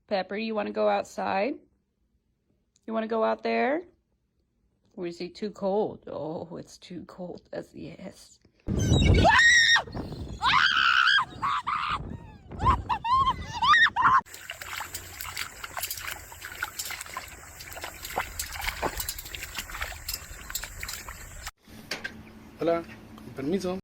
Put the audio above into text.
Pepper, you want to go outside? You want to go out there? Or is it too cold? Oh, it's too cold. That's yes. Hola, con permiso.